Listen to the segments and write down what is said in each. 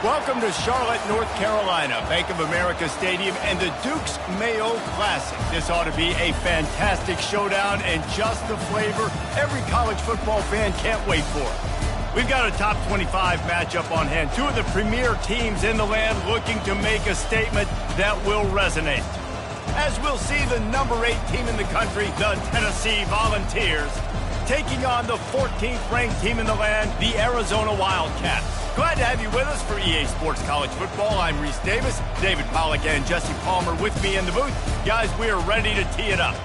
Welcome to Charlotte, North Carolina, Bank of America Stadium, and the Duke's Mayo Classic. This ought to be a fantastic showdown and just the flavor every college football fan can't wait for. We've got a top 25 matchup on hand. Two of the premier teams in the land looking to make a statement that will resonate. As we'll see the number 8 team in the country, the Tennessee Volunteers, taking on the 14th ranked team in the land, the Arizona Wildcats. Glad to have you with us for EA Sports College Football. I'm Reese Davis, David Pollack and Jesse Palmer with me in the booth. Guys, we are ready to tee it up.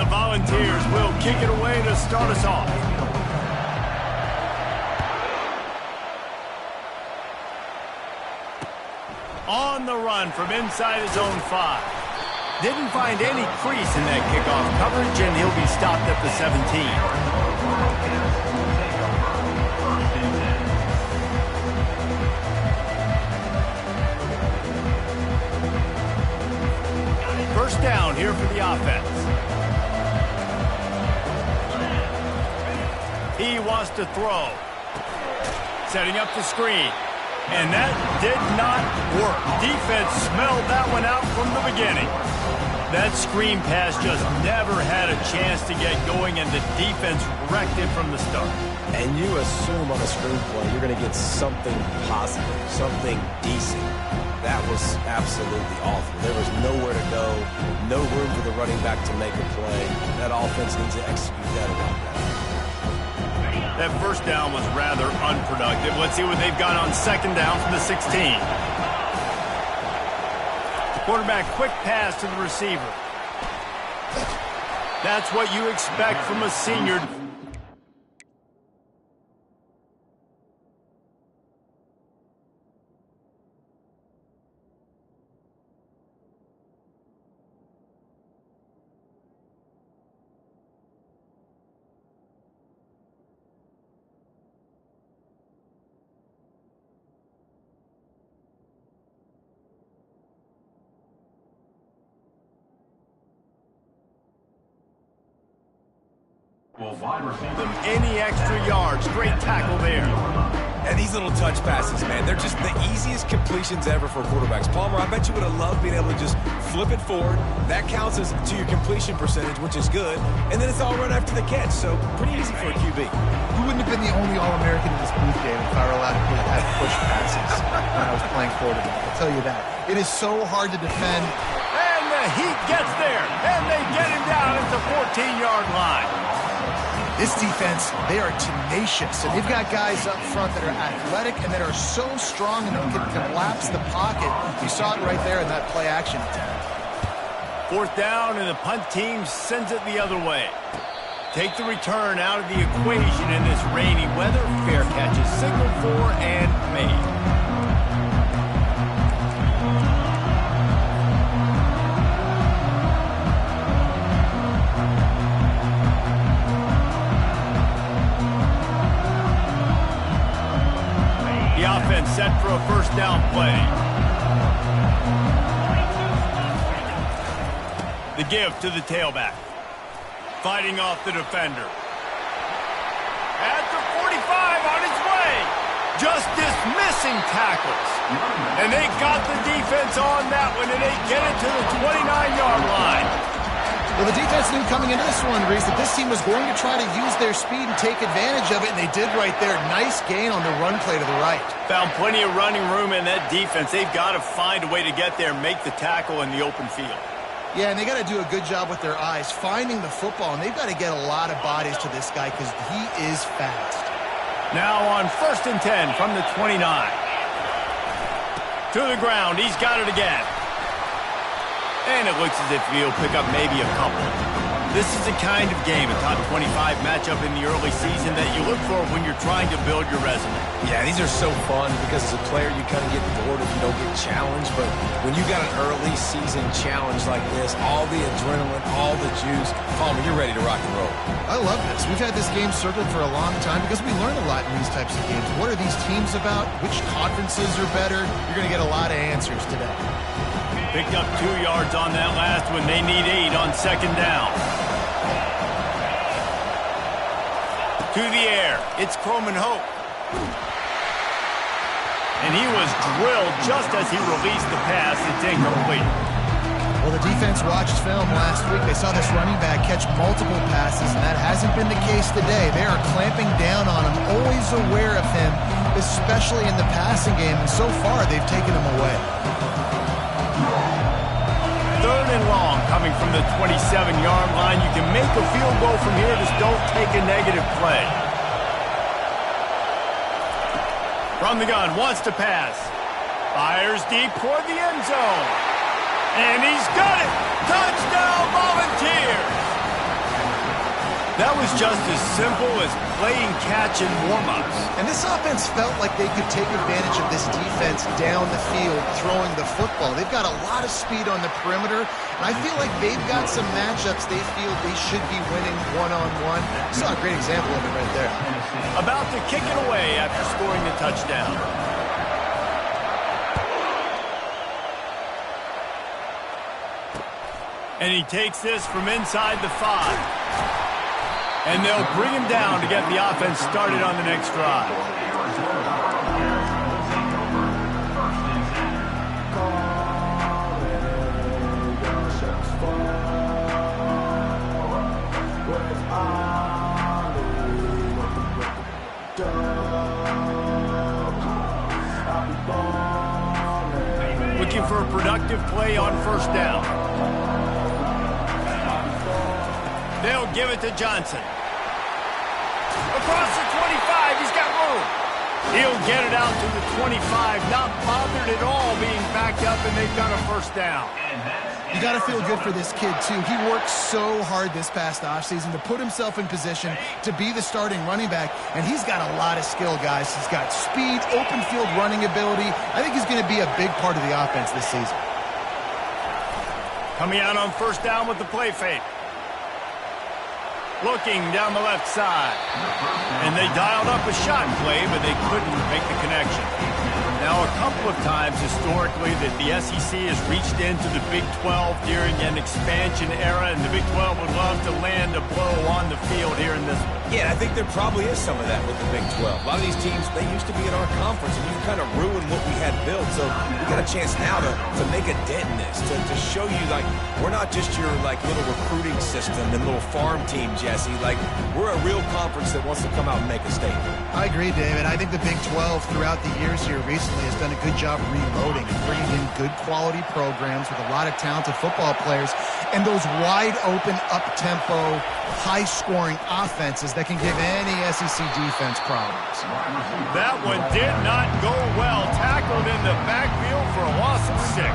Volunteers will kick it away to start us off. On the run from inside his own 5. Didn't find any crease in that kickoff coverage, and he'll be stopped at the 17. First down here for the offense. He wants to throw. Setting up the screen. And that did not work. Defense smelled that one out from the beginning. That screen pass just never had a chance to get going, and the defense wrecked it from the start. And you assume on a screen play you're going to get something positive, something decent. That was absolutely awful. There was nowhere to go, no room for the running back to make a play. That offense needs to execute that a lot better. That first down was rather unproductive. Let's see what they've got on second down from the 16. Quarterback quick pass to the receiver. That's what you expect from a senior. Any extra yards, great tackle there. And these little touch passes, man, they're just the easiest completions ever for quarterbacks. Palmer, I bet you would have loved being able to just flip it forward. That counts as to your completion percentage, which is good. And then it's all run after the catch, so pretty easy for a QB. You wouldn't have been the only All-American in this booth game if I were allowed to have push passes when I was playing quarterback. I'll tell you that. It is so hard to defend. And the heat gets there, and they get him down at the 14-yard line. This defense, they are tenacious, and they've got guys up front that are athletic and that are so strong and can collapse the pocket. You saw it right there in that play-action attempt. Fourth down, and the punt team sends it the other way. Take the return out of the equation in this rainy weather. Fair catch is signaled for and made. Offense set for a first down play. The give to the tailback. Fighting off the defender. At the 45 on his way. Just dismissing tackles. And they got the defense on that one, and they get it to the 29-yard line. Well, the defense knew coming into this one, Reese, that this team was going to try to use their speed and take advantage of it, and they did right there. Nice gain on the run play to the right. Found plenty of running room in that defense. They've got to find a way to get there, make the tackle in the open field. Yeah, and they got to do a good job with their eyes, finding the football, and they've got to get a lot of bodies to this guy because he is fast. Now on 1st and 10 from the 29. To the ground, he's got it again. And it looks as if he'll pick up maybe a couple. This is the kind of game, a top 25 matchup in the early season, that you look for when you're trying to build your resume. Yeah, these are so fun because as a player, you kind of get bored if you don't get challenged. But when you got an early season challenge like this, all the adrenaline, all the juice, Palmer, you're ready to rock and roll. I love this. We've had this game circled for a long time because we learn a lot in these types of games. What are these teams about? Which conferences are better? You're going to get a lot of answers today. Picked up 2 yards on that last one. They need 8 on second down. To the air. It's Coleman Hope. And he was drilled just as he released the pass. It's incomplete. Well, the defense watched film last week. They saw this running back catch multiple passes, and that hasn't been the case today. They are clamping down on him, always aware of him, especially in the passing game. And so far, they've taken him away. 3rd and long coming from the 27-yard line. You can make a field goal from here. Just don't take a negative play. From the gun, wants to pass. Fires deep toward the end zone. And he's got it! Touchdown, Volunteers! That was just as simple as playing catch in warm-ups. And this offense felt like they could take advantage of this defense down the field throwing the football. They've got a lot of speed on the perimeter, and I feel like they've got some matchups they feel they should be winning one-on-one. You saw a great example of it right there. About to kick it away after scoring the touchdown. And he takes this from inside the 5. And they'll bring him down to get the offense started on the next drive. Looking for a productive play on first down. They'll give it to Johnson. Across the 25, he's got room. He'll get it out to the 25, not bothered at all being backed up, and they've got a first down. You got to feel good for this kid, too. He worked so hard this past offseason to put himself in position to be the starting running back, and he's got a lot of skill, guys. He's got speed, open field running ability. I think he's going to be a big part of the offense this season. Coming out on first down with the play fake. Looking down the left side. And they dialed up a shot play, but they couldn't make the connection. Now, a couple of times historically that the SEC has reached into the Big 12 during an expansion era, and the Big 12 would love to land a blow on the field here in this one. Yeah, I think there probably is some of that with the Big 12. A lot of these teams, they used to be in our conference, and you've kind of ruined what we had built. So we got a chance now to make a dent in this, to show you, like, we're not just your, like, little recruiting system and little farm team, Jesse. Like, we're a real conference that wants to come out and make a statement. I agree, David. I think the Big 12 throughout the years here recently has done a good job reloading and bringing in good quality programs with a lot of talented football players and those wide open, up-tempo, high-scoring offenses that can give any SEC defense problems. That one did not go well. Tackled in the backfield for a loss of 6.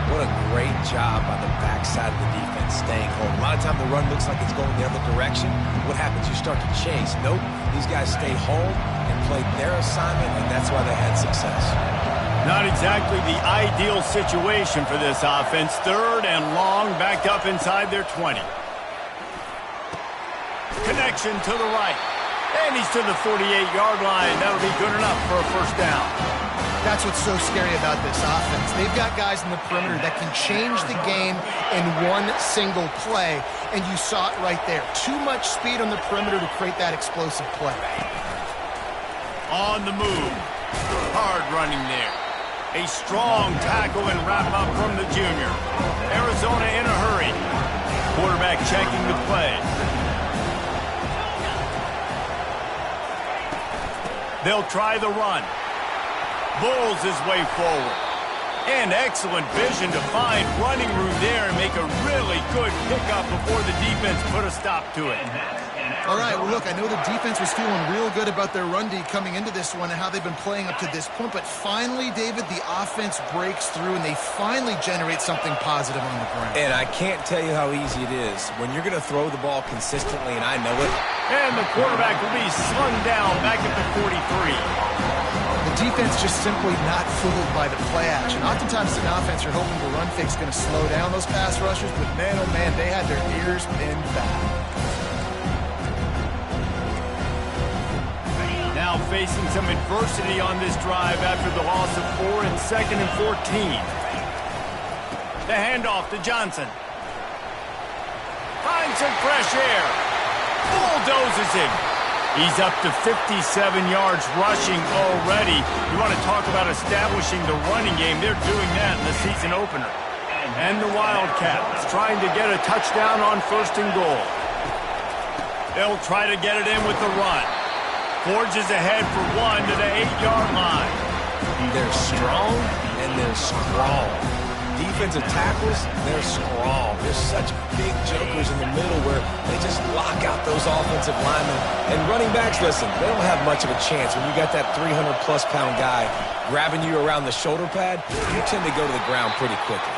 What a great job on the backside of the defense staying home. A lot of time the run looks like it's going the other direction. What happens? You start to chase. Nope. These guys stayed home and played their assignment, and that's why they had success. Not exactly the ideal situation for this offense. 3rd and long, backed up inside their 20. Connection to the right. And he's to the 48-yard line. That'll be good enough for a first down. That's what's so scary about this offense. They've got guys in the perimeter that can change the game in one single play, and you saw it right there. Too much speed on the perimeter to create that explosive play. On the move. Hard running there. A strong tackle and wrap-up from the junior. Arizona in a hurry. Quarterback checking the play. They'll try the run. Bulls his way forward. And excellent vision to find running room there and make a really good pickup before the defense put a stop to it. All right, well, look, I know the defense was feeling real good about their run D coming into this one and how they've been playing up to this point, but finally, David, the offense breaks through and they finally generate something positive on the ground. And I can't tell you how easy it is when you're going to throw the ball consistently, and I know it. And the quarterback will be slung down back at the 43. The defense just simply not fooled by the play action. Oftentimes, an offense, you're hoping the run fake's going to slow down those pass rushers, but man, oh man, they had their ears pinned back. Now facing some adversity on this drive after the loss of 4 and 2nd and 14. The handoff to Johnson. Finds some fresh air. Bulldozes him. He's up to 57 yards rushing already. You want to talk about establishing the running game. They're doing that in the season opener. And the Wildcats trying to get a touchdown on 1st and goal. They'll try to get it in with the run. Forges ahead for 1 to the 8-yard line. They're strong and they're strong. Defensive tackles, they're strong. There's such big jokers in the middle where they just lock out those offensive linemen. And running backs, listen, they don't have much of a chance. When you got that 300-plus pound guy grabbing you around the shoulder pad, you tend to go to the ground pretty quickly.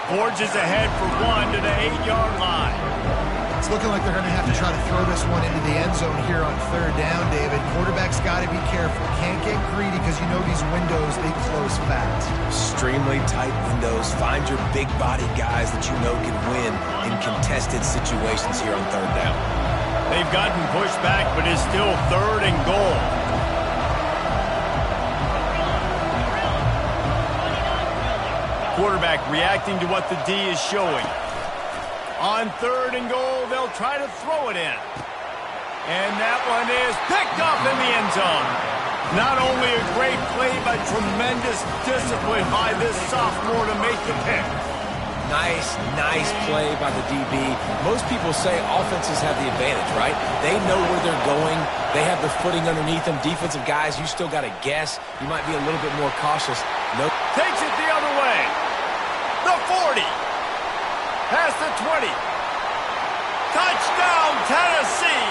Forges ahead for 1 to the 8-yard line. It's looking like they're going to have to try to throw this one into the end zone here on 3rd down, David. Quarterback's got to be careful. Can't get greedy because you know these windows, they close fast. Extremely tight windows. Find your big body guys that you know can win in contested situations here on 3rd down. They've gotten pushed back, but it's still 3rd and goal. Quarterback reacting to what the D is showing. On 3rd and goal, they'll try to throw it in. And that one is picked up in the end zone. Not only a great play, but tremendous discipline by this sophomore to make the pick. Nice play by the DB. Most people say offenses have the advantage, right? They know where they're going. They have the footing underneath them. Defensive guys, you still got to guess. You might be a little bit more cautious. Nope. Takes it the other way. The 40. Past the 20. Touchdown, Tennessee.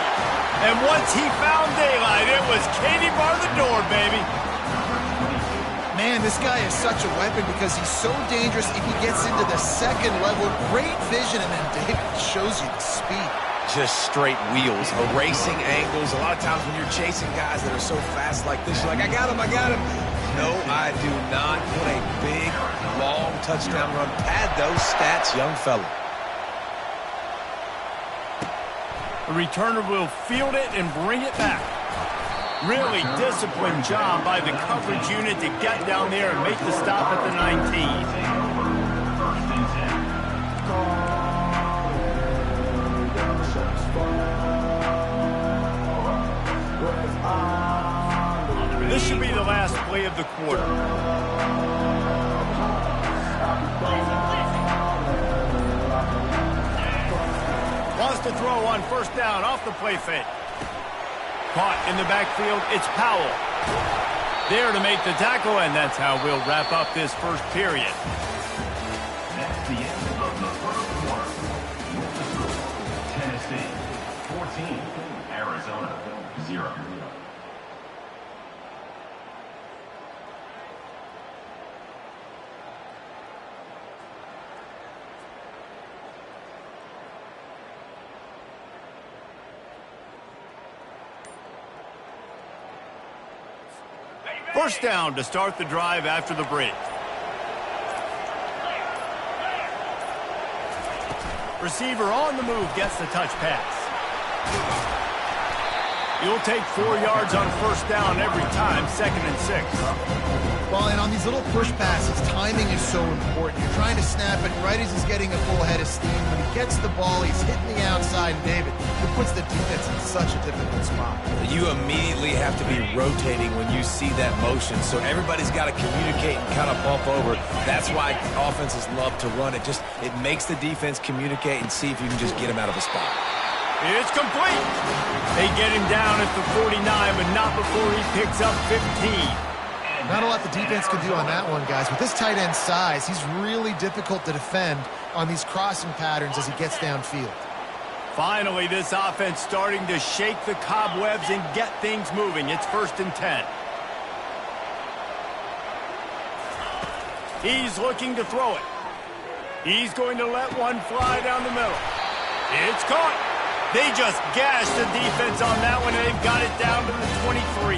And once he found daylight, it was Katie bar the door, baby. Man, this guy is such a weapon because he's so dangerous if he gets into the 2nd level. Great vision, and then David shows you the speed. Just straight wheels, erasing angles. A lot of times when you're chasing guys that are so fast like this, you're like, I got him. No, I do not. What a big, long touchdown run. Pad those stats, young fella. The returner will field it and bring it back. Really disciplined job by the coverage unit to get down there and make the stop at the 19. This should be the last play of the quarter. Wants to throw on 1st down off the play fake. Caught in the backfield, it's Powell. There to make the tackle, and that's how we'll wrap up this 1st period. That's the end of the 1st quarter. Tennessee 14, Arizona 0. First down to start the drive after the break. Receiver on the move gets the touch pass. You'll take 4 yards on 1st down every time, 2nd and 6. Well, and on these little push passes, timing is so important. You're trying to snap it right as he's getting a full head of steam. When he gets the ball, he's hitting the outside. And David, it puts the defense in such a difficult spot. You immediately have to be rotating when you see that motion, so everybody's got to communicate and kind of bump over. That's why offenses love to run it. It makes the defense communicate and see if you can just get him out of a spot. It's complete. They get him down at the 49, but not before he picks up 15. Not a lot the defense can do on that one, guys. With this tight end size, he's really difficult to defend on these crossing patterns as he gets downfield. Finally, this offense starting to shake the cobwebs and get things moving. It's 1st and 10. He's looking to throw it. He's going to let one fly down the middle. It's caught. They just gashed the defense on that one, and they've got it down to the 23.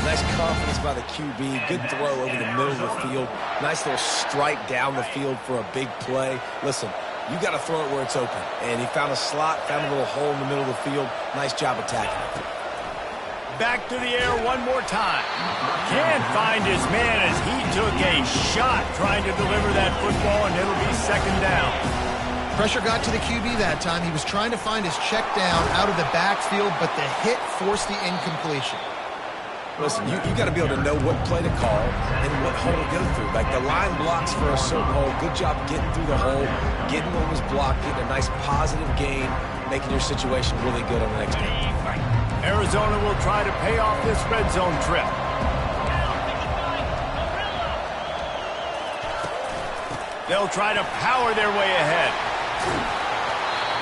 Nice confidence by the QB. Good throw over the middle of the field. Nice little strike down the field for a big play. Listen, you got to throw it where it's open. And he found a slot, found a little hole in the middle of the field. Nice job attacking it. Back to the air one more time. Can't find his man as he took a shot trying to deliver that football, and it'll be 2nd down. Pressure got to the QB that time. He was trying to find his check down out of the backfield, but the hit forced the incompletion. Listen, you got to be able to know what play to call and what hole to go through. Like the line blocks for a certain hole. Good job getting through the hole, getting what was blocked, getting a nice positive gain, making your situation really good on the next game. Arizona will try to pay off this red zone trip. They'll try to power their way ahead.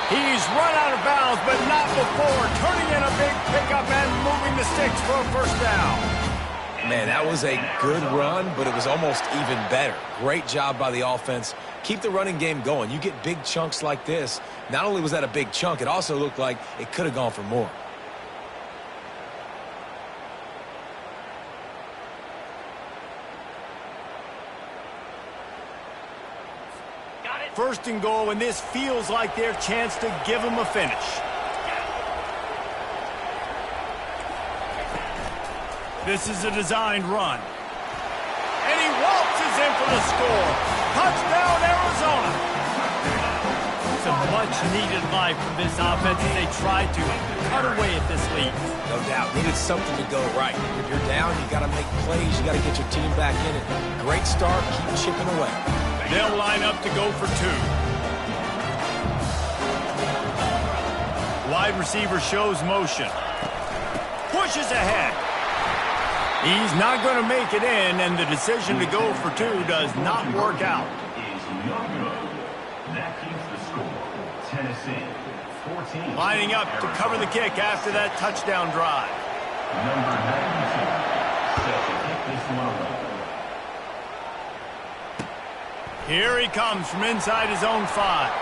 He's run out of bounds, but not before turning in a big pickup and moving the sticks for a 1st down. Man, that was a good run, but it was almost even better. Great job by the offense. Keep the running game going. You get big chunks like this. Not only was that a big chunk, it also looked like it could have gone for more. 1st and goal, and this feels like their chance to give them a finish. This is a designed run. And he waltzes in for the score. Touchdown, Arizona. Some much-needed life from this offense as they tried to cut away at this lead. No doubt. Needed something to go right. If you're down, you got to make plays. You got to get your team back in it. Great start. Keep chipping away. They'll line up to go for 2. Wide receiver shows motion. Pushes ahead. He's not going to make it in, and the decision to go for 2 does not work out. That keeps the score. Tennessee, 14. Lining up to cover the kick after that touchdown drive. Number 92, set to kick this one away. Here he comes from inside his own 5.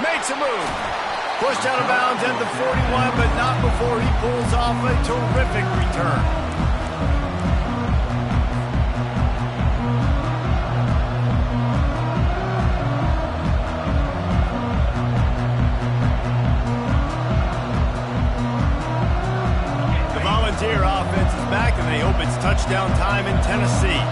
Makes a move. Pushed out of bounds at the 41, but not before he pulls off a terrific return. The Volunteer offense is back, and they hope it's touchdown time in Tennessee.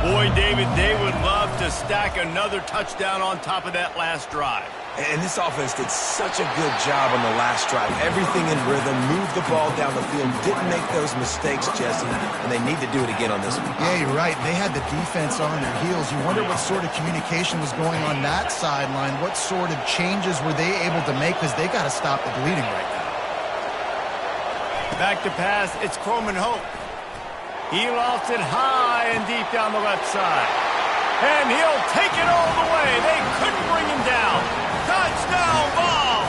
Boy, David, they would love to stack another touchdown on top of that last drive. And this offense did such a good job on the last drive. Everything in rhythm, moved the ball down the field, didn't make those mistakes, Jesse, and they need to do it again on this one. Yeah, you're right. They had the defense on their heels. You wonder what sort of communication was going on that sideline. What sort of changes were they able to make, because they got to stop the bleeding right now. Back to pass, it's Croman Hope. He lofts it high and deep down the left side. And he'll take it all the way. They couldn't bring him down. Touchdown ball!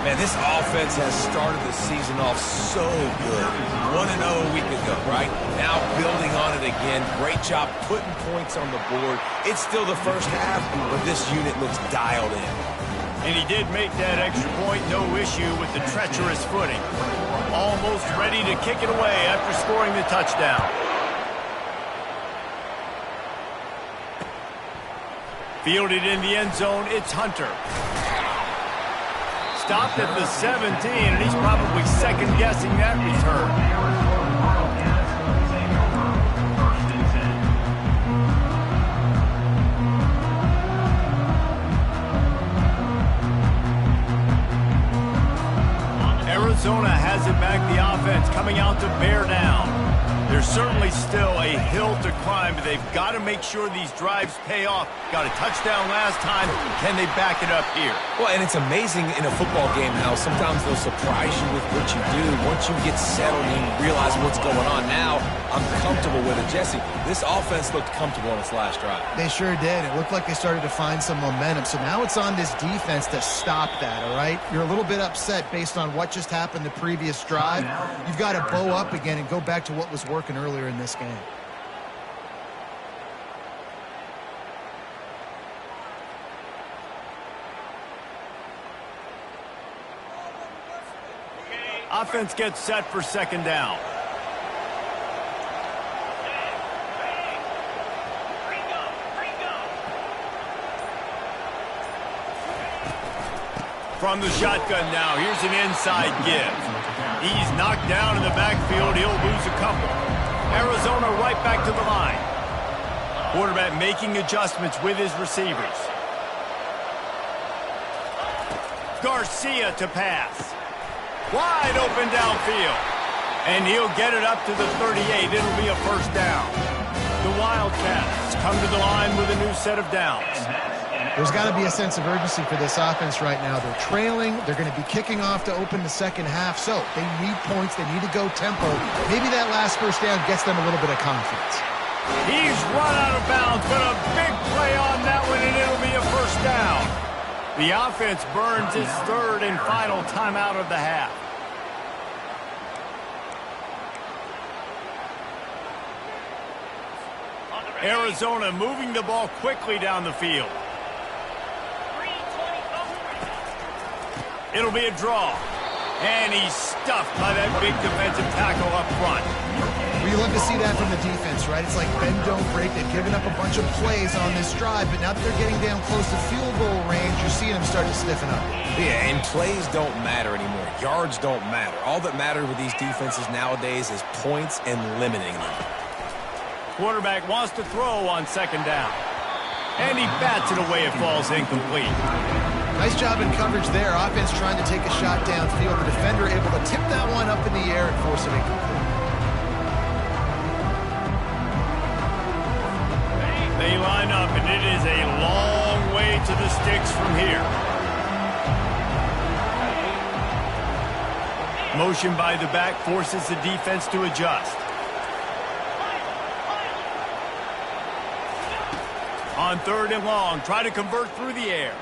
Man, this offense has started the season off so good. 1-0 a week ago, right? Now building on it again. Great job putting points on the board. It's still the first half, but this unit looks dialed in. And he did make that extra point, no issue with the treacherous footing. Almost ready to kick it away after scoring the touchdown. Fielded in the end zone, it's Hunter. Stopped at the 17, and he's probably second-guessing that return. Arizona has it back, the offense coming out to bear down. They're There's certainly still a hill to climb, but they've got to make sure these drives pay off. Got a touchdown last time. Can they back it up here? Well, and it's amazing in a football game how sometimes they'll surprise you with what you do. Once you get settled and you realize what's going on, now I'm comfortable with it. Jesse, this offense looked comfortable on its last drive. They sure did. It looked like they started to find some momentum. So now it's on this defense to stop that, all right? You're a little bit upset based on what just happened the previous drive. You've got to bow up again and go back to what was working earlier in this game. Offense gets set for second down. From the shotgun now, here's an inside give. He's knocked down in the backfield. He'll lose a couple. Arizona right back to the line. Quarterback making adjustments with his receivers. Garcia to pass. Wide open downfield. And he'll get it up to the 38. It'll be a first down. The Wildcats come to the line with a new set of downs. There's got to be a sense of urgency for this offense right now. They're trailing. They're going to be kicking off to open the second half. So they need points. They need to go tempo. Maybe that last first down gets them a little bit of confidence. He's run out of bounds, but a big play on that one, and it'll be a first down. The offense burns its third and final timeout of the half. Arizona moving the ball quickly down the field. It'll be a draw. And he's stuffed by that big defensive tackle up front. Well, you love to see that from the defense, right? It's like bend, don't break. They've given up a bunch of plays on this drive, but now that they're getting down close to field goal range, you're seeing them start to stiffen up. Yeah, and plays don't matter anymore. Yards don't matter. All that matters with these defenses nowadays is points and limiting them. Quarterback wants to throw on second down. And he bats it away. It falls incomplete. Nice job in coverage there. Offense trying to take a shot downfield. The defender able to tip that one up in the air and force it incomplete. They line up, and it is a long way to the sticks from here. Motion by the back forces the defense to adjust. On third and long, try to convert through the air.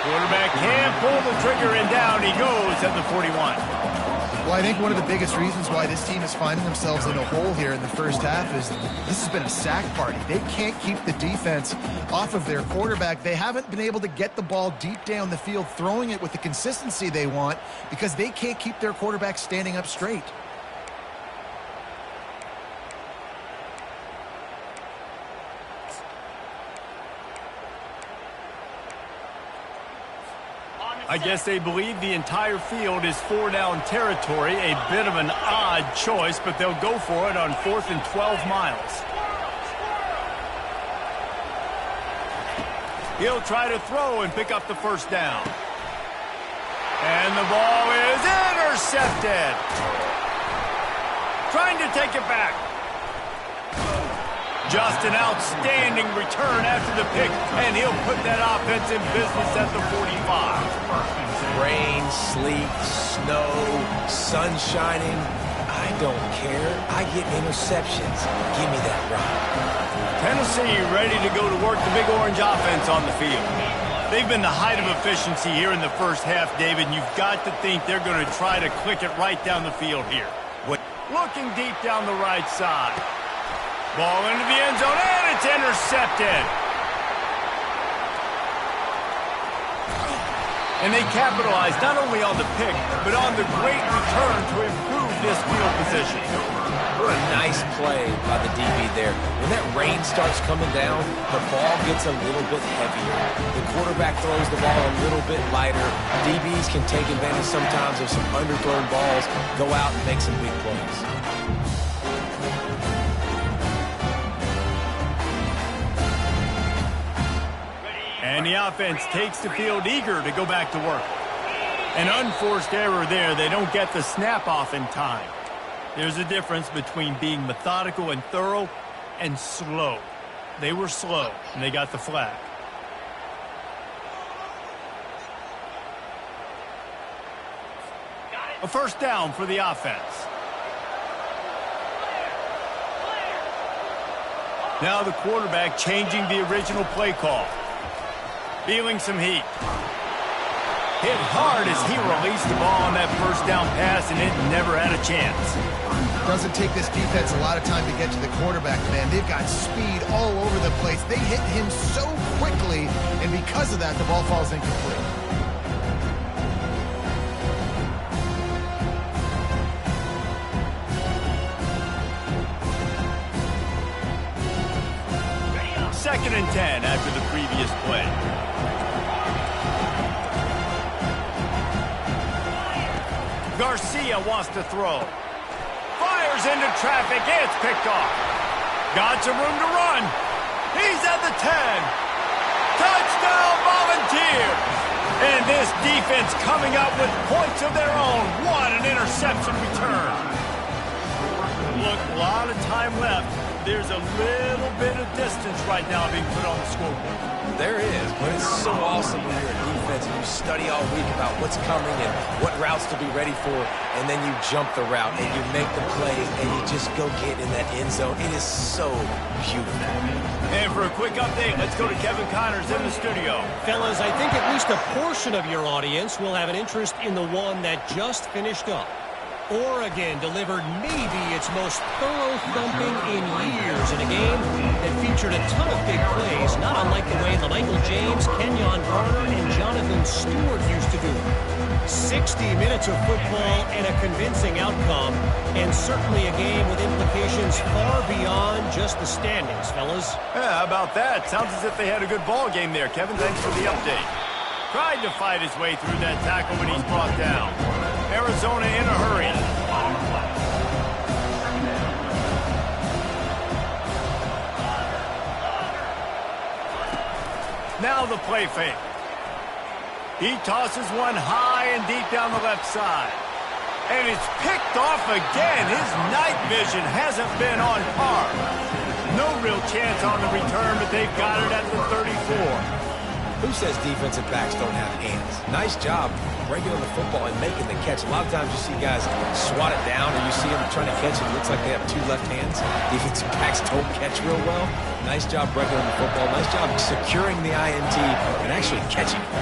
Quarterback can pull the trigger, and down he goes at the 41. Well, I think one of the biggest reasons why this team is finding themselves in a hole here in the first half is this has been a sack party. They can't keep the defense off of their quarterback. They haven't been able to get the ball deep down the field, throwing it with the consistency they want because they can't keep their quarterback standing up straight. I guess they believe the entire field is four-down territory. A bit of an odd choice, but they'll go for it on 4th and 12 miles. He'll try to throw and pick up the first down. And the ball is intercepted. Trying to take it back. Just an outstanding return after the pick, and he'll put that offense in business at the 45. Rain, sleet, snow, sun shining. I don't care. I get interceptions. Give me that rock. Tennessee ready to go to work the Big Orange offense on the field. They've been the height of efficiency here in the first half, David, and you've got to think they're going to try to click it right down the field here. Looking deep down the right side. Ball into the end zone, and it's intercepted. And they capitalized not only on the pick, but on the great return to improve this field position. What a nice play by the DB there. When that rain starts coming down, the ball gets a little bit heavier. The quarterback throws the ball a little bit lighter. DBs can take advantage sometimes of some underthrown balls, go out and make some big plays. And the offense takes the field eager to go back to work. An unforced error there. They don't get the snap off in time. There's a difference between being methodical and thorough and slow. They were slow, and they got the flag. A first down for the offense. Now the quarterback changing the original play call. Feeling some heat. Hit hard as he released the ball on that first down pass, and it never had a chance. Doesn't take this defense a lot of time to get to the quarterback, man. They've got speed all over the place. They hit him so quickly, and because of that, the ball falls incomplete. Second and 10 after the previous play. Garcia wants to throw. Fires into traffic. It's picked off. Got some room to run. He's at the 10. Touchdown, Volunteers. And this defense coming up with points of their own. What an interception return. Look, a lot of time left. There's a little bit of distance right now being put on the scoreboard. There is, but it's so awesome when you're a defense and you study all week about what's coming and what routes to be ready for, and then you jump the route and you make the plays and you just go get in that end zone. It is so beautiful. And for a quick update, let's go to Kevin Connors in the studio. Fellas, I think at least a portion of your audience will have an interest in the one that just finished up. Oregon delivered maybe its most thorough thumping in years in a game that featured a ton of big plays, not unlike the way Michael James, Kenyon Garner, and Jonathan Stewart used to do it. 60 minutes of football and a convincing outcome, and certainly a game with implications far beyond just the standings, fellas. Yeah, how about that? Sounds as if they had a good ball game there. Kevin, thanks for the update. Tried to fight his way through that tackle, but he's brought down. Arizona in a hurry. Now the play fake. He tosses one high and deep down the left side. And it's picked off again. His night vision hasn't been on par. No real chance on the return, but they've got it at the 34. Who says defensive backs don't have hands? Nice job breaking on the football and making the catch. A lot of times you see guys swat it down or you see them trying to catch it. It looks like they have two left hands. Defensive backs don't catch real well. Nice job breaking on the football. Nice job securing the INT and actually catching it.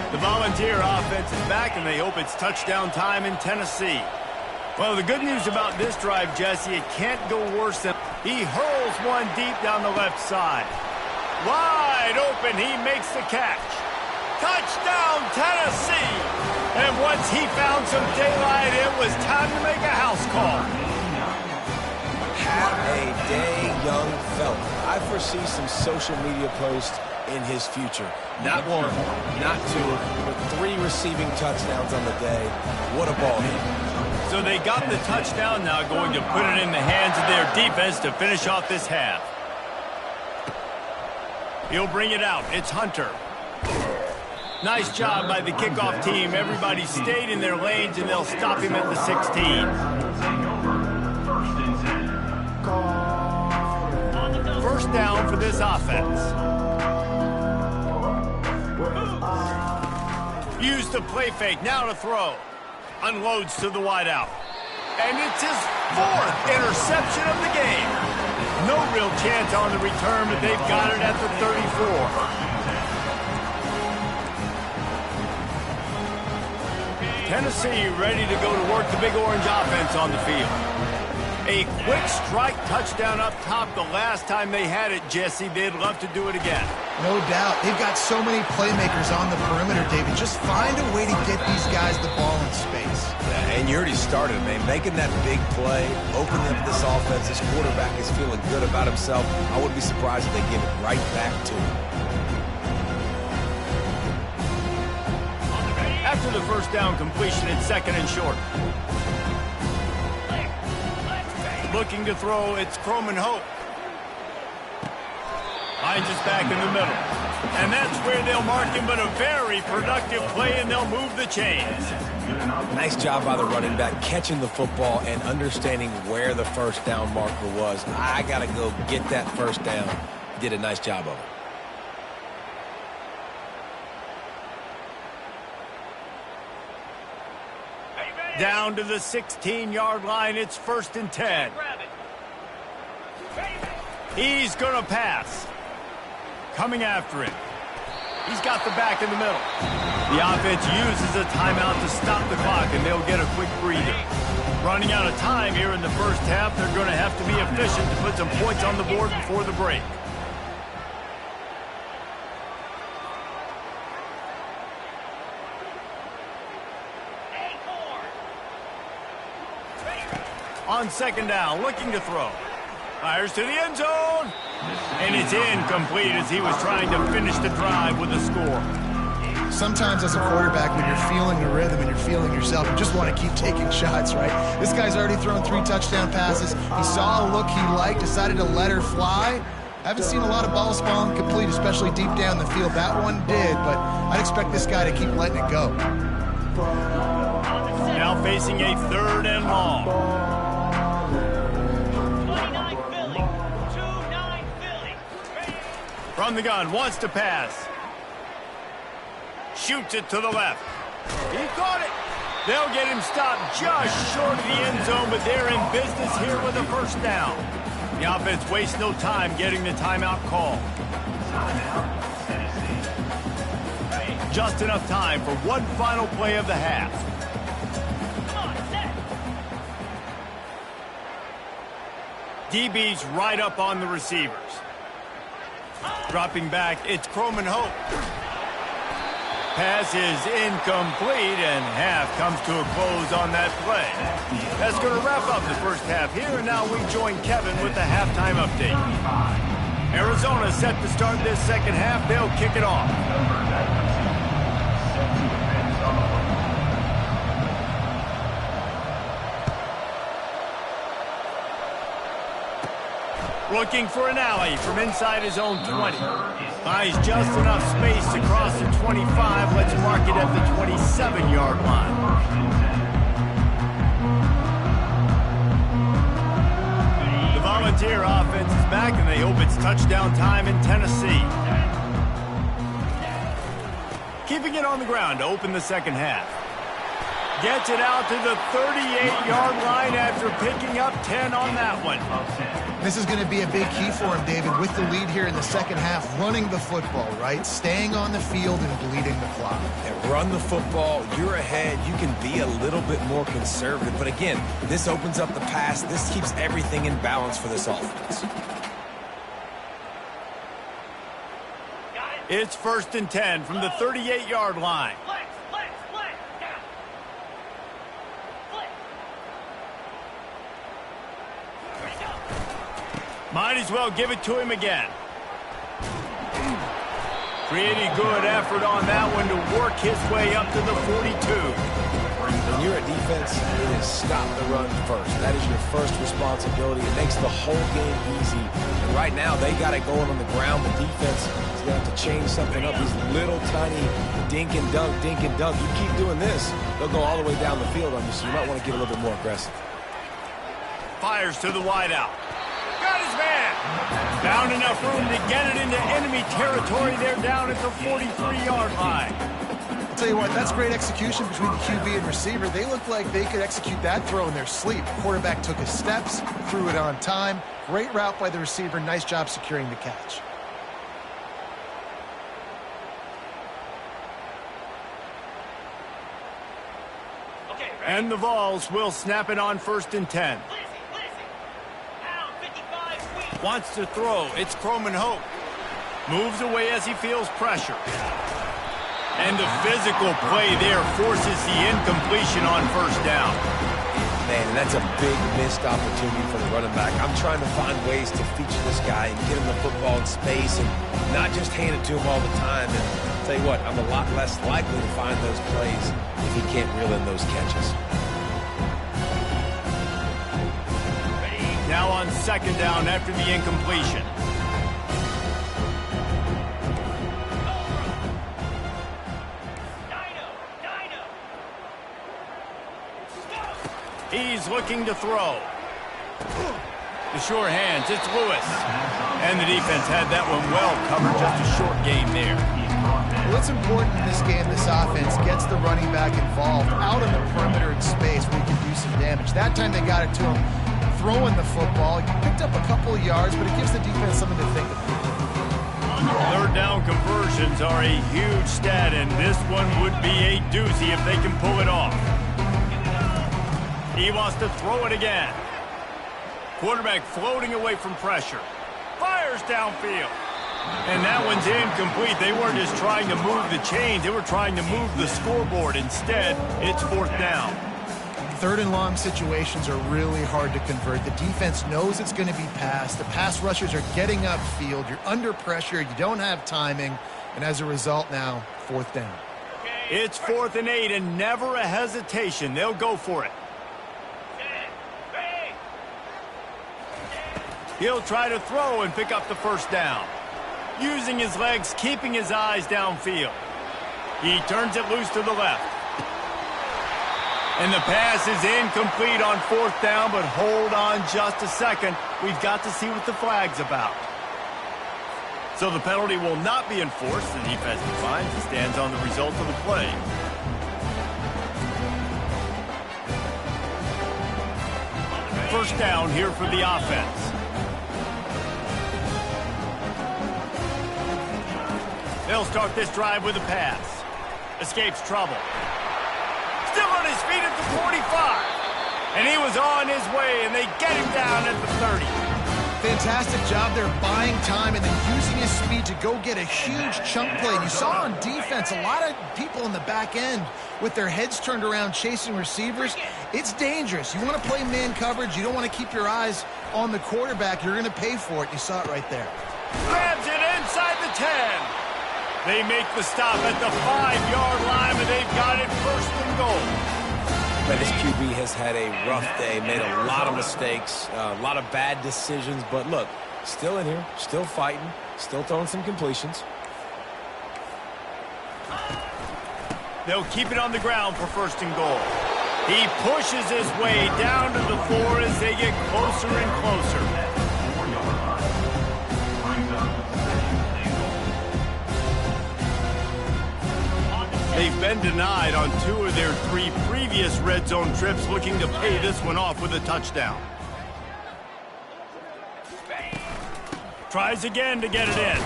The Volunteer offense is back, and they hope it's touchdown time in Tennessee. Well, the good news about this drive, Jesse, it can't go worse than... He hurls one deep down the left side. Wide open, he makes the catch. Touchdown, Tennessee! And once he found some daylight, it was time to make a house call. Have a day, young fella. I foresee some social media posts in his future. Not one, not two, but 3 receiving touchdowns on the day. What a ball game. So they got the touchdown, now going to put it in the hands of their defense to finish off this half. He'll bring it out. It's Hunter. Nice job by the kickoff team. Everybody stayed in their lanes, and they'll stop him at the 16. First down for this offense. Use the play fake. Now to throw. Unloads to the wideout. And it's his 4th interception of the game. No real chance on the return, but they've got it at the 34. Tennessee ready to go to work the Big Orange offense on the field. A quick strike touchdown up top the last time they had it, Jesse. They'd love to do it again. No doubt. They've got so many playmakers on the perimeter, David. Just find a way to get these guys the ball in space. Yeah, and you already started, man. Making that big play, opening up this offense. This quarterback is feeling good about himself. I wouldn't be surprised if they give it right back to him. After the first down completion, it's 2nd and short. Looking to throw, it's Croman Hope. Finds us back in the middle. And that's where they'll mark him, but a very productive play, and they'll move the chains. Nice job by the running back, catching the football and understanding where the first down marker was. I got to go get that first down. He did a nice job of it. Down to the 16-yard line. It's 1st and 10. He's going to pass. Coming after him. He's got the back in the middle. The offense uses a timeout to stop the clock, and they'll get a quick breather. Running out of time here in the first half, they're going to have to be efficient to put some points on the board before the break. On 2nd down, looking to throw. Fires to the end zone. And it's incomplete as he was trying to finish the drive with a score. Sometimes as a quarterback, when you're feeling the rhythm and you're feeling yourself, you just want to keep taking shots, right? This guy's already thrown 3 touchdown passes. He saw a look he liked, decided to let her fly. I haven't seen a lot of balls fall incomplete, especially deep down the field. That one did, but I'd expect this guy to keep letting it go. Now facing a 3rd and long. From the gun, wants to pass. Shoots it to the left. He caught it. They'll get him stopped just short of the end zone, but they're in business here with a 1st down. The offense wastes no time getting the timeout call. Just enough time for one final play of the half. DB's right up on the receivers. Dropping back, it's Croman Hope. Pass is incomplete, and half comes to a close on that play. That's going to wrap up the first half here, and now we join Kevin with the halftime update. Arizona set to start this second half. They'll kick it off. Looking for an alley from inside his own 20. Buys just enough space to cross the 25. Let's mark it at the 27-yard line. The Volunteer offense is back, and they hope it's touchdown time in Tennessee. Keeping it on the ground to open the second half. Gets it out to the 38-yard line after picking up 10 on that one. This is going to be a big key for him, David, with the lead here in the second half, running the football, right? Staying on the field and bleeding the clock. And run the football, you're ahead, you can be a little bit more conservative. But again, this opens up the pass. This keeps everything in balance for this offense. It's 1st and 10 from the 38-yard line. Might as well give it to him again. Pretty good effort on that one to work his way up to the 42. When you're a defense, it is stop the run first. That is your first responsibility. It makes the whole game easy. And right now, they got it going on the ground. The defense is going to have to change something up. These little tiny dink and dunk, dink and dunk. You keep doing this, they'll go all the way down the field on you, so you might want to get a little bit more aggressive. Fires to the wideout. Got his man. Found enough room to get it into enemy territory. They're down at the 43-yard line. I'll tell you what, that's great execution between the QB and receiver. They look like they could execute that throw in their sleep. The quarterback took his steps, threw it on time. Great route by the receiver. Nice job securing the catch. And the Vols will snap it on 1st and 10. Wants to throw. It's Croman Hope. Moves away as he feels pressure. And the physical play there forces the incompletion on 1st down. Man, and that's a big missed opportunity for the running back. I'm trying to find ways to feature this guy and get him the football in space and not just hand it to him all the time. And I'll tell you what, I'm a lot less likely to find those plays if he can't reel in those catches. Now on 2nd down after the incompletion. is looking to throw. The sure hands, it's Lewis. And the defense had that one well covered, just a short game there. Well, it's important in this game, this offense gets the running back involved out on the perimeter in space where he can do some damage. That time they got it to him throwing the football. He picked up a couple of yards, but it gives the defense something to think about. Third down conversions are a huge stat, and this one would be a doozy if they can pull it off. He wants to throw it again. Quarterback floating away from pressure. Fires downfield. And that one's incomplete. They weren't just trying to move the chains. They were trying to move the scoreboard. Instead, it's fourth down. Third and long situations are really hard to convert. The defense knows it's going to be passed. The pass rushers are getting upfield. You're under pressure. You don't have timing. And as a result now, fourth down. It's 4th and 8 and never a hesitation. They'll go for it. He'll try to throw and pick up the first down. Using his legs, keeping his eyes downfield. He turns it loose to the left. And the pass is incomplete on fourth down, but hold on just a second. We've got to see what the flag's about. So the penalty will not be enforced. The defense defines and stands on the result of the play. First down here for the offense. They'll start this drive with a pass. Escapes trouble. Still on his feet at the 45. And he was on his way, and they get him down at the 30. Fantastic job there buying time and then using his speed to go get a huge chunk play. You saw on defense a lot of people in the back end with their heads turned around chasing receivers. It's dangerous. You want to play man coverage. You don't want to keep your eyes on the quarterback. You're going to pay for it. You saw it right there. Grabs it inside the 10. They make the stop at the 5-yard line, and they've got it first and goal. Man, this QB has had a rough day, made a lot of mistakes, a lot of bad decisions. But look, still in here, still fighting, still throwing some completions. They'll keep it on the ground for first and goal. He pushes his way down to the floor as they get closer and closer. They've been denied on 2 of their 3 previous red zone trips, looking to pay this one off with a touchdown. Tries again to get it in.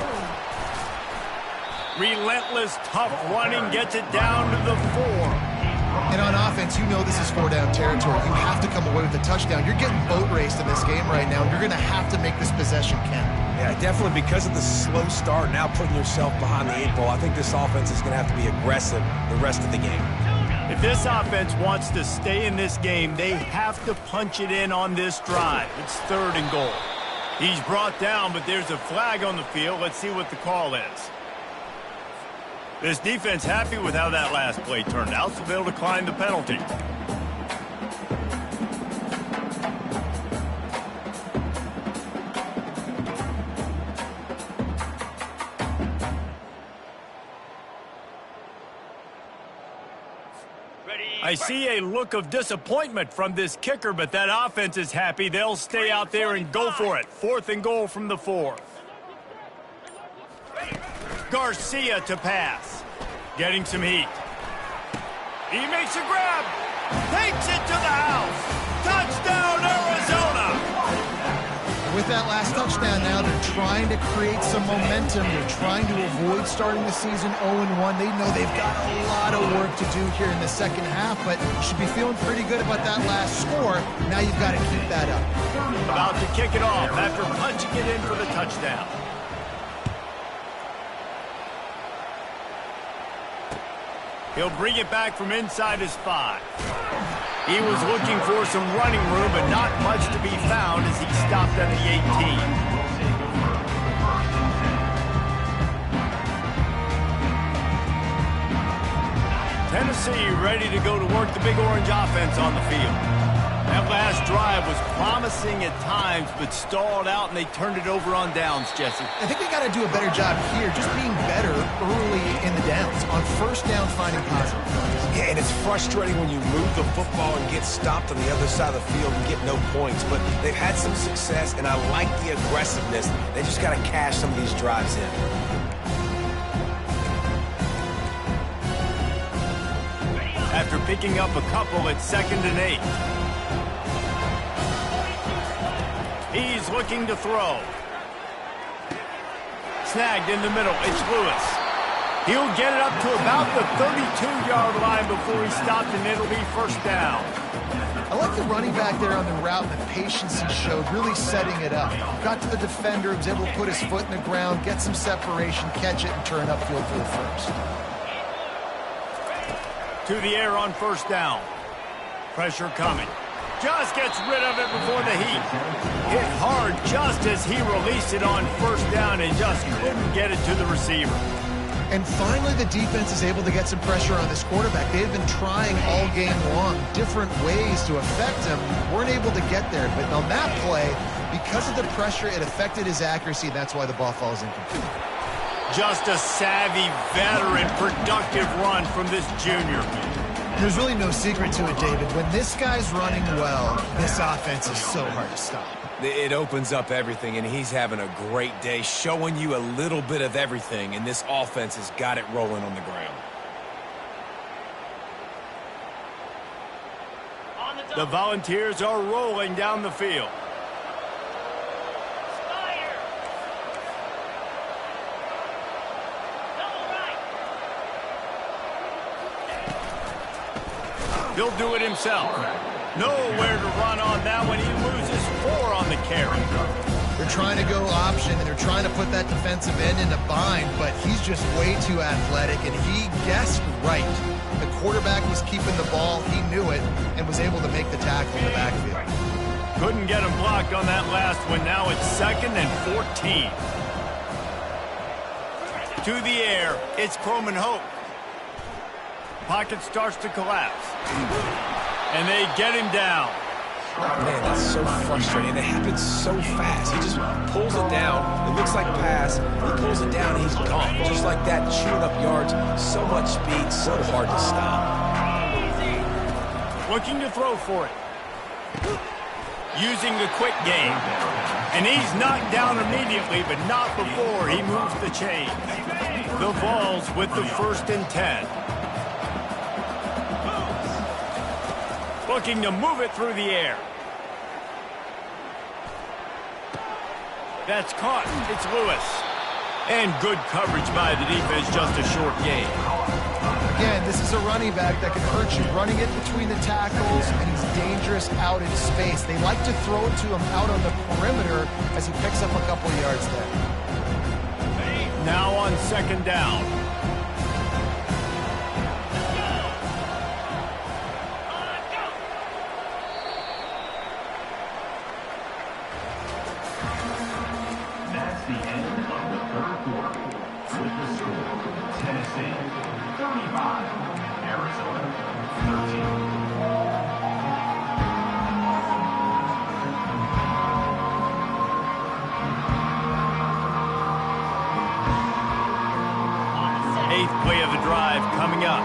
Relentless, tough running, gets it down to the 4. And on offense, you know this is 4-down territory. You have to come away with a touchdown. You're getting boat raced in this game right now, and you're going to have to make this possession count. Yeah, definitely because of the slow start, now putting yourself behind the 8 ball. I think this offense is going to have to be aggressive the rest of the game. If this offense wants to stay in this game, they have to punch it in on this drive. It's 3rd and goal. He's brought down, but there's a flag on the field. Let's see what the call is. This defense happy with how that last play turned out, so they'll decline the penalty. I see a look of disappointment from this kicker, but that offense is happy. They'll stay out there and go for it. 4th and goal from the 4. Garcia to pass. Getting some heat. He makes a grab. Takes it to the house. Touchdown, Arizona. With that last touchdown now, they're trying to create some momentum. They're trying to avoid starting the season 0-1. They know they've got a lot of work to do here in the second half, but should be feeling pretty good about that last score. Now you've got to keep that up. About to kick it off after punching it in for the touchdown. He'll bring it back from inside his 5. He was looking for some running room, but not much to be found as he stopped at the 18. Tennessee ready to go to work the Big Orange offense on the field. That last drive was promising at times, but stalled out, and they turned it over on downs, Jesse. I think they got to do a better job here, just being better early in the downs. On first down, finding positive plays. Yeah, and it's frustrating when you move the football and get stopped on the other side of the field and get no points. But they've had some success, and I like the aggressiveness. They just got to cash some of these drives in. After picking up a couple at 2nd and 8. He's looking to throw. Snagged in the middle. It's Lewis. He'll get it up to about the 32-yard line before he stopped, and it'll be first down. I like the running back there on the route and the patience he showed, really setting it up. Got to the defender, was able to put his foot in the ground, get some separation, catch it, and turn upfield for the first. To the air on first down. Pressure coming. Just gets rid of it before the heat. Hit hard just as he released it on first down and just couldn't get it to the receiver. And finally, the defense is able to get some pressure on this quarterback. They've been trying all game long different ways to affect him. Weren't able to get there. But on that play, because of the pressure, it affected his accuracy. That's why the ball falls incomplete. Just a savvy, veteran, productive run from this junior. There's really no secret to it, David. When this guy's running well, this offense is so hard to stop. It opens up everything, and he's having a great day, showing you a little bit of everything, and this offense has got it rolling on the ground. The Volunteers are rolling down the field. He'll do it himself. Nowhere to run on that one. He loses 4 on the carry. They're trying to go option, and they're trying to put that defensive end in a bind, but he's just way too athletic, and he guessed right. The quarterback was keeping the ball. He knew it and was able to make the tackle in the backfield. Couldn't get him blocked on that last one. Now it's 2nd and 14. To the air. It's Croman Hope. Pocket starts to collapse. And they get him down. Man, that's so frustrating. It happens so fast. He just pulls it down. It looks like pass. He pulls it down, and he's gone. Just like that, chewing up yards. So much speed, so hard to stop. Looking to throw for it. Using the quick game. And he's knocked down immediately, but not before he moves the chain. The Vols with the 1st and 10. Looking to move it through the air. That's caught. It's Lewis. And good coverage by the defense, just a short gain. Again, this is a running back that can hurt you, running it between the tackles, and he's dangerous out in space. They like to throw it to him out on the perimeter as he picks up a couple yards there. Now on 2nd down. That's the end of the 3rd quarter. With the score, Tennessee 35, Arizona 13. Eighth play of the drive coming up.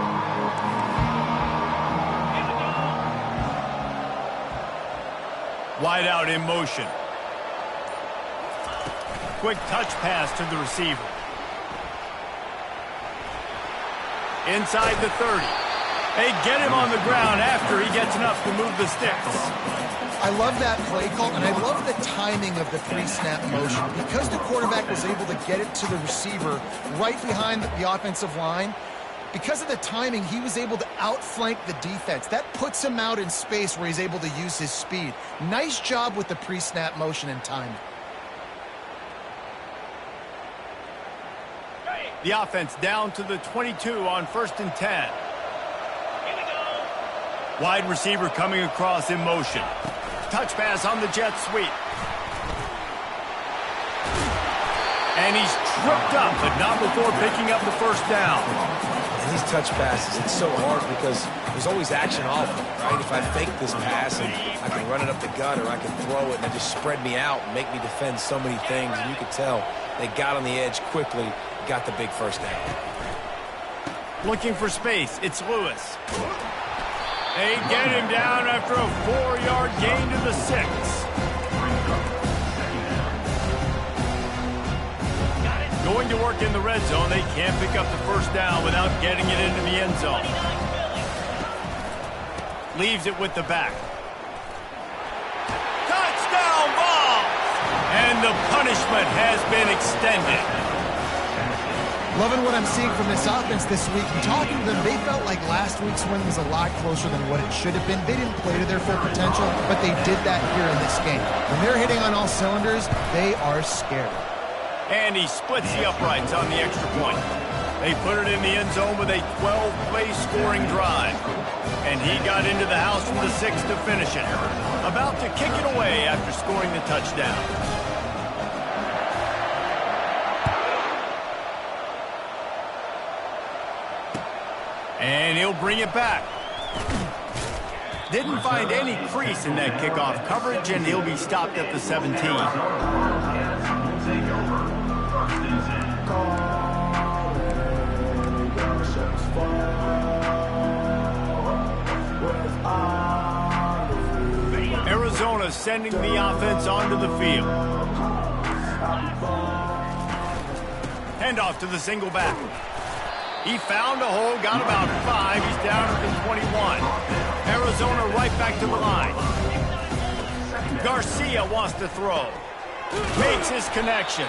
Wide out in motion. Quick touch pass to the receiver. Inside the 30. They get him on the ground after he gets enough to move the sticks. I love that play call, and I love the timing of the pre-snap motion. Because the quarterback was able to get it to the receiver right behind the offensive line, because of the timing, he was able to outflank the defense. That puts him out in space where he's able to use his speed. Nice job with the pre-snap motion and timing. The offense down to the 22 on 1st and 10. Wide receiver coming across in motion. Touch pass on the jet sweep. And he's tripped up, but not before picking up the 1st down. And these touch passes, it's so hard because there's always action off them, right? If I fake this pass and I can run it up the gut or I can throw it and they just spread me out and make me defend so many things. And you could tell they got on the edge quickly, got the big first down. Looking for space. It's Lewis. They get him down after a 4-yard gain to the 6. Going to work in the red zone. They can't pick up the first down without getting it into the end zone. Leaves it with the back. Touchdown ball! And the punishment has been extended. Loving what I'm seeing from this offense this week. And talking to them, they felt like last week's win was a lot closer than what it should have been. They didn't play to their full potential, but they did that here in this game. When they're hitting on all cylinders, they are scary. And he splits the uprights on the extra point. They put it in the end zone with a 12-play scoring drive. And he got into the house from the 6 to finish it. About to kick it away after scoring the touchdown. And he'll bring it back. Didn't find any crease in that kickoff coverage, and he'll be stopped at the 17. Arizona sending the offense onto the field. Handoff to the single back. He found a hole, got about 5. He's down at the 21. Arizona right back to the line. Garcia wants to throw. Makes his connection.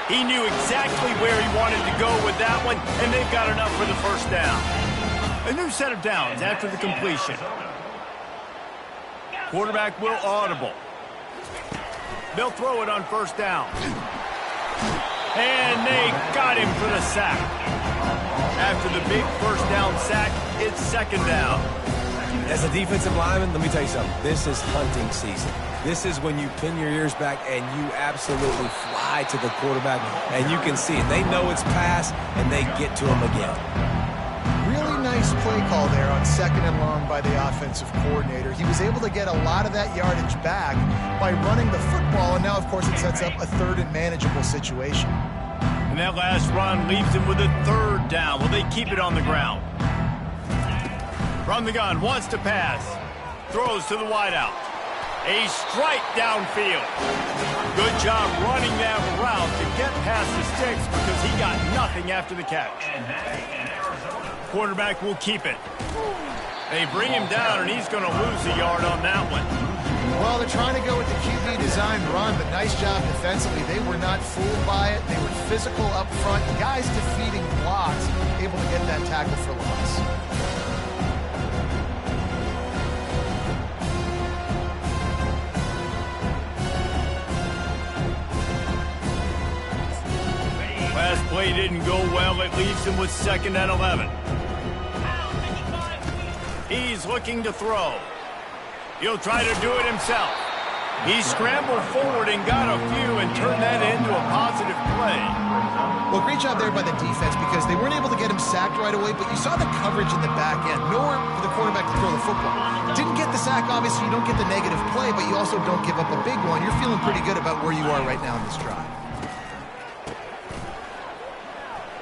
He knew exactly where he wanted to go with that one, and they've got enough for the first down. A new set of downs after the completion. Quarterback will audible. They'll throw it on first down. And they got him for the sack. After the big first down sack, it's second down. As a defensive lineman, let me tell you something. This is hunting season. This is when you pin your ears back and you absolutely fly to the quarterback, and you can see it. They know it's pass, and they get to him again. Really nice play call there on 2nd and long by the offensive coordinator. He was able to get a lot of that yardage back by running the football, and now, of course, it sets up a 3rd and manageable situation. And that last run leaves him with a 3rd down. Will they keep it on the ground? From the gun, wants to pass. Throws to the wideout. A strike downfield. Good job running that route to get past the sticks because he got nothing after the catch. Quarterback will keep it. They bring him down, and he's going to lose a yard on that one. Well, they're trying to go with the QB designed run, but nice job defensively. They were not fooled by it. They were physical up front. Guys defeating blocks, able to get that tackle for loss. Last play didn't go well. It leaves him with 2nd and 11. He's looking to throw. He'll try to do it himself. He scrambled forward and got a few and turned that into a positive play. Well, great job there by the defense because they weren't able to get him sacked right away, but you saw the coverage in the back end. Nowhere for the quarterback to throw the football. Didn't get the sack, obviously. You don't get the negative play, but you also don't give up a big one. You're feeling pretty good about where you are right now in this drive.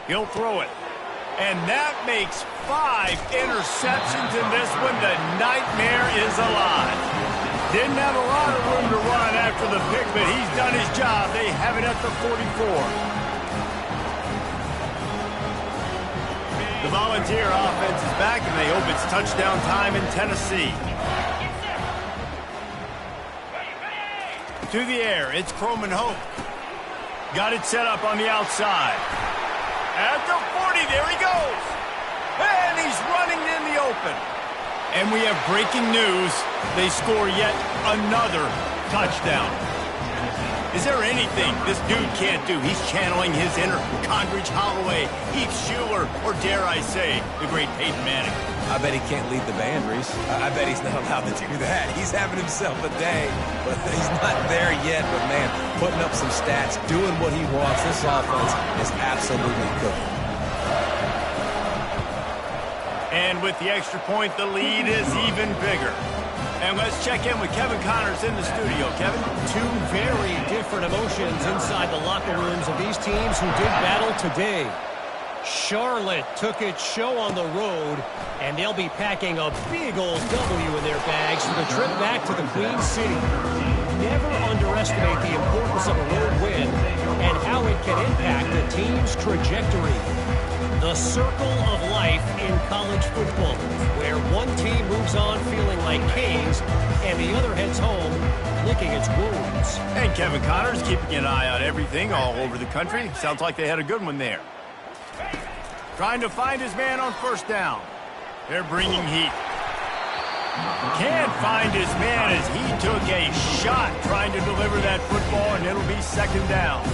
He'll throw it. And that makes 5 interceptions in this one. The nightmare is alive. Didn't have a lot of room to run after the pick, but he's done his job. They have it at the 44. The Volunteer offense is back, and they hope it's touchdown time in Tennessee. To the air, it's Croman Hope. Got it set up on the outside. At the 40, there he goes. And he's running in the open. And we have breaking news. They score yet another touchdown. Is there anything this dude can't do? He's channeling his inner Condridge Holloway, Heath Schuler, or dare I say, the great Peyton Manning. I bet he can't lead the band, Reese. I bet he's not allowed to do that. He's having himself a day, but he's not there yet. But, man, putting up some stats, doing what he wants. This offense is absolutely cooking. And with the extra point, the lead is even bigger. And let's check in with Kevin Connors in the studio. Kevin? Two very different emotions inside the locker rooms of these teams who did battle today. Charlotte took its show on the road, and they'll be packing a big old W in their bags for the trip back to the Queen City. Never underestimate the importance of a road win and how it can impact a team's trajectory. The circle of life in college football, where one team moves on feeling like kings and the other heads home licking its wounds. And Kevin Connors keeping an eye on everything all over the country. Sounds like they had a good one there. Trying to find his man on first down. They're bringing heat. Can't find his man as he took a shot trying to deliver that football, and it'll be second down.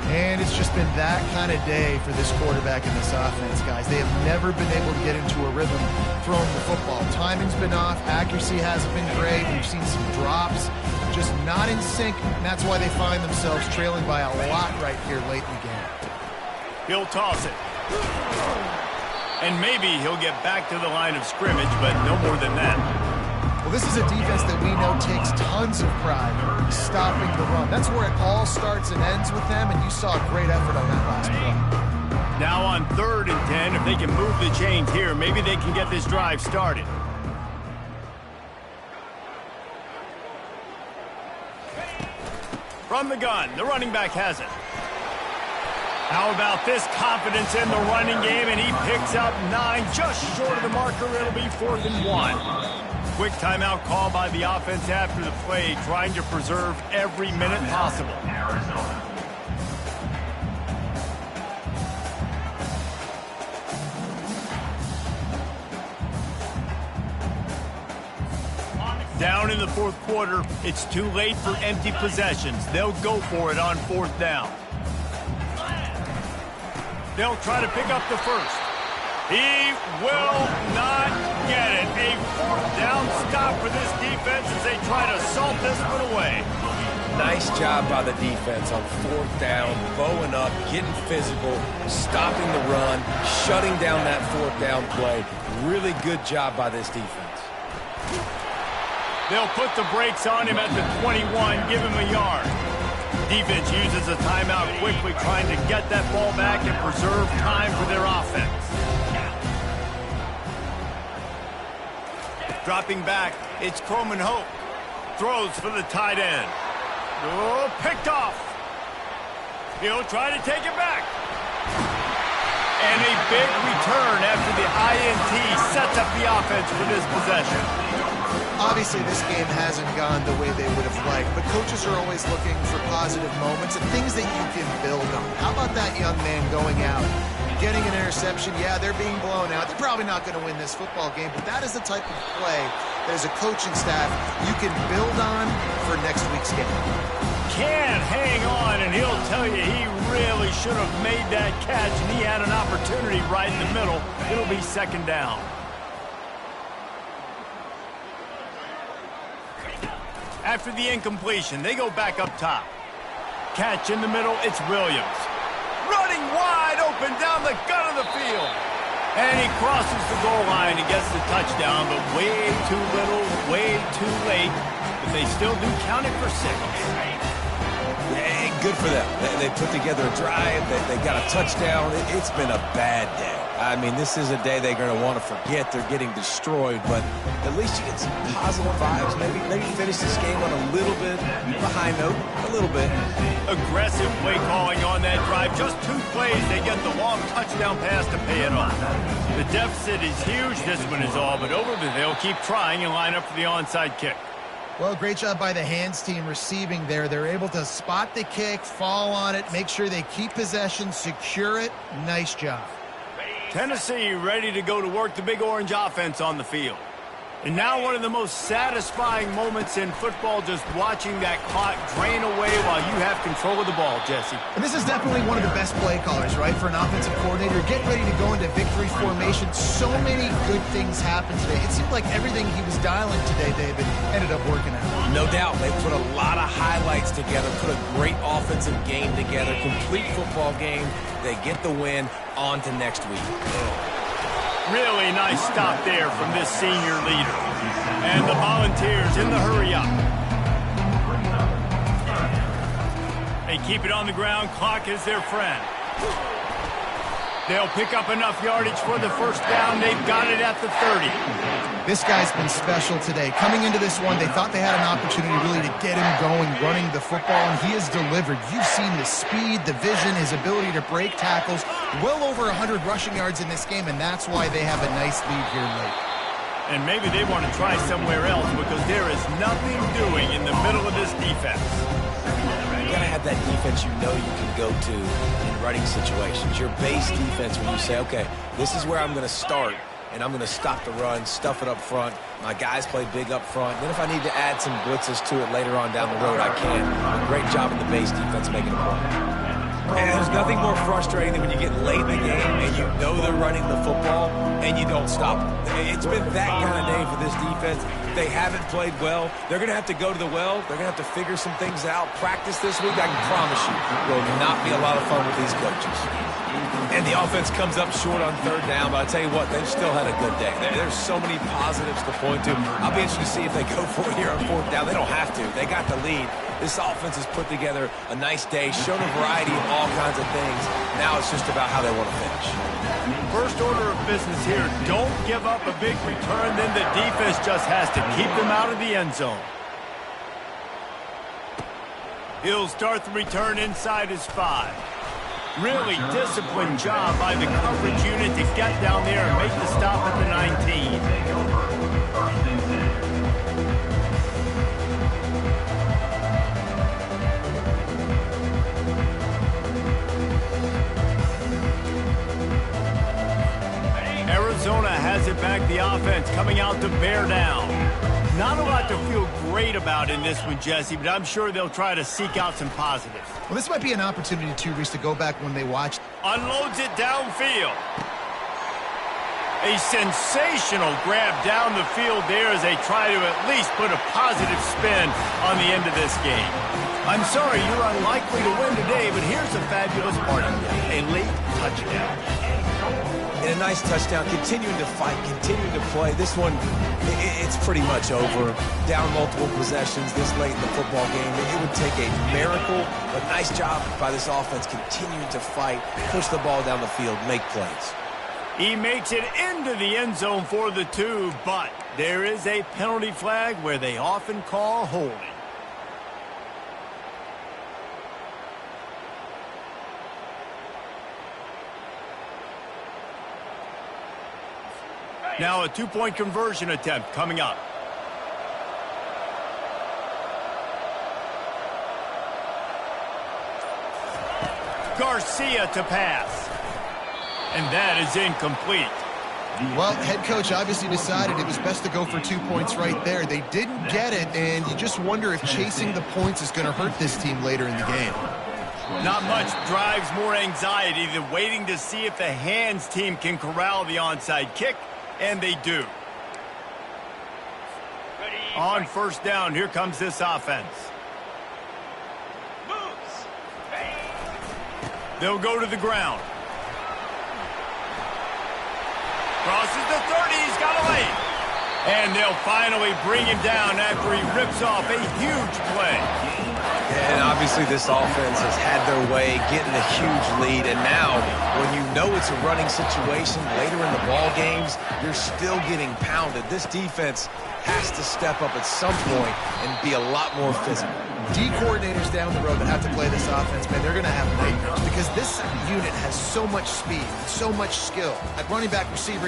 And it's just been that kind of day for this quarterback and this offense, guys. They have never been able to get into a rhythm throwing the football. Timing's been off. Accuracy hasn't been great. We've seen some drops. Just not in sync, and that's why they find themselves trailing by a lot right here late in the game. He'll toss it. And maybe he'll get back to the line of scrimmage, but no more than that. Well, this is a defense that we know takes tons of pride in stopping the run. That's where it all starts and ends with them, and you saw a great effort on that last play. Now on 3rd and 10, if they can move the chains here, maybe they can get this drive started. From the gun, the running back has it. How about this confidence in the running game, and he picks up 9, just short of the marker. It'll be 4th and 1. Quick timeout call by the offense after the play, trying to preserve every minute possible. Down in the 4th quarter, it's too late for empty possessions. They'll go for it on 4th down. They'll try to pick up the first. He will not get it. A 4th down stop for this defense as they try to salt this one away. Nice job by the defense on 4th down, bowing up, getting physical, stopping the run, shutting down that 4th down play. Really good job by this defense. They'll put the brakes on him at the 21, give him a yard. Defense uses a timeout quickly, trying to get that ball back and preserve time for their offense. Dropping back, it's Coleman Hope. Throws for the tight end. Oh, picked off. He'll try to take it back. And a big return after the INT sets up the offense for this possession. Obviously, this game hasn't gone the way they would have liked, but coaches are always looking for positive moments and things that you can build on. How about that young man going out, getting an interception? Yeah, they're being blown out. They're probably not going to win this football game, but that is the type of play that as a coaching staff you can build on for next week's game. Can't hang on, and he'll tell you he really should have made that catch, and he had an opportunity right in the middle. It'll be second down. After the incompletion, they go back up top. Catch in the middle, it's Williams. Running wide open down the gut of the field. And he crosses the goal line and gets the touchdown, but way too little, way too late. But they still do count it for 6. Yeah, good for them. They put together a drive. They got a touchdown. It's been a bad day. I mean, this is a day they're going to want to forget. They're getting destroyed, but at least you get some positive vibes. Maybe finish this game on a little bit of a high note, a little bit. Aggressive play calling on that drive. Just 2 plays, they get the long touchdown pass to pay it off. The deficit is huge. This one is all but over, but they'll keep trying and line up for the onside kick. Well, great job by the hands team receiving there. They're able to spot the kick, fall on it, make sure they keep possession, secure it. Nice job. Tennessee ready to go to work the Big Orange offense on the field. And now one of the most satisfying moments in football, just watching that clock drain away while you have control of the ball, Jesse. And this is definitely one of the best play callers, right, for an offensive coordinator. Getting ready to go into victory formation. So many good things happened today. It seemed like everything he was dialing today, David, ended up working out. No doubt. They put a lot of highlights together, put a great offensive game together, complete football game. They get the win. On to next week. Really nice stop there from this senior leader. And the Volunteers in the hurry up. They keep it on the ground. Clock is their friend. They'll pick up enough yardage for the first down. They've got it at the 30. This guy's been special today. Coming into this one, they thought they had an opportunity really to get him going, running the football, and he has delivered. You've seen the speed, the vision, his ability to break tackles. Well over 100 rushing yards in this game, and that's why they have a nice lead here late. And maybe they want to try somewhere else because there is nothing doing in the middle of this defense. You got to have that defense you know you can go to in running situations. Your base defense when you say, okay, this is where I'm going to start, and I'm going to stop the run, stuff it up front. My guys play big up front. Then if I need to add some blitzes to it later on down the road, I can. A great job in the base defense making a play. And there's nothing more frustrating than when you get late in the game and you know they're running the football and you don't stop them. It's been that kind of day for this defense. They haven't played well. They're going to have to go to the well. They're going to have to figure some things out. Practice this week, I can promise you, will not be a lot of fun with these coaches. And the offense comes up short on third down, but I tell you what, they've still had a good day. There's so many positives to point to. I'll be interested to see if they go for it here on fourth down. They don't have to. They got the lead. This offense has put together a nice day, shown a variety of all kinds of things. Now it's just about how they want to finish. First order of business here, don't give up a big return, then the defense just has to keep them out of the end zone. He'll start the return inside his 5. Really disciplined job by the coverage unit to get down there and make the stop at the 19. Arizona has it back, the offense coming out to bear down. Not a lot to feel great about in this one, Jesse, but I'm sure they'll try to seek out some positives. Well, this might be an opportunity, too, Reese, to go back when they watch. Unloads it downfield. A sensational grab down the field there as they try to at least put a positive spin on the end of this game. I'm sorry you're unlikely to win today, but here's a fabulous part of it. A late touchdown. And a nice touchdown, continuing to fight, continuing to play. This one, it's pretty much over. Down multiple possessions this late in the football game. It would take a miracle, but nice job by this offense continuing to fight, push the ball down the field, make plays. He makes it into the end zone for the 2, but there is a penalty flag where they often call holding. Now a 2-point conversion attempt coming up. Garcia to pass. And that is incomplete. Well, head coach obviously decided it was best to go for 2 points right there. They didn't get it, and you just wonder if chasing the points is going to hurt this team later in the game. Not much drives more anxiety than waiting to see if the hands team can corral the onside kick. And they do. On first down, here comes this offense. They'll go to the ground. Crosses the 30, he's got a lane. And they'll finally bring him down after he rips off a huge play. And obviously this offense has had their way, getting a huge lead. And now, when you know it's a running situation later in the ball games, you're still getting pounded. This defense has to step up at some point and be a lot more physical. D coordinators down the road that have to play this offense, man, they're going to have nightmares because this unit has so much speed, so much skill at running back, receiver,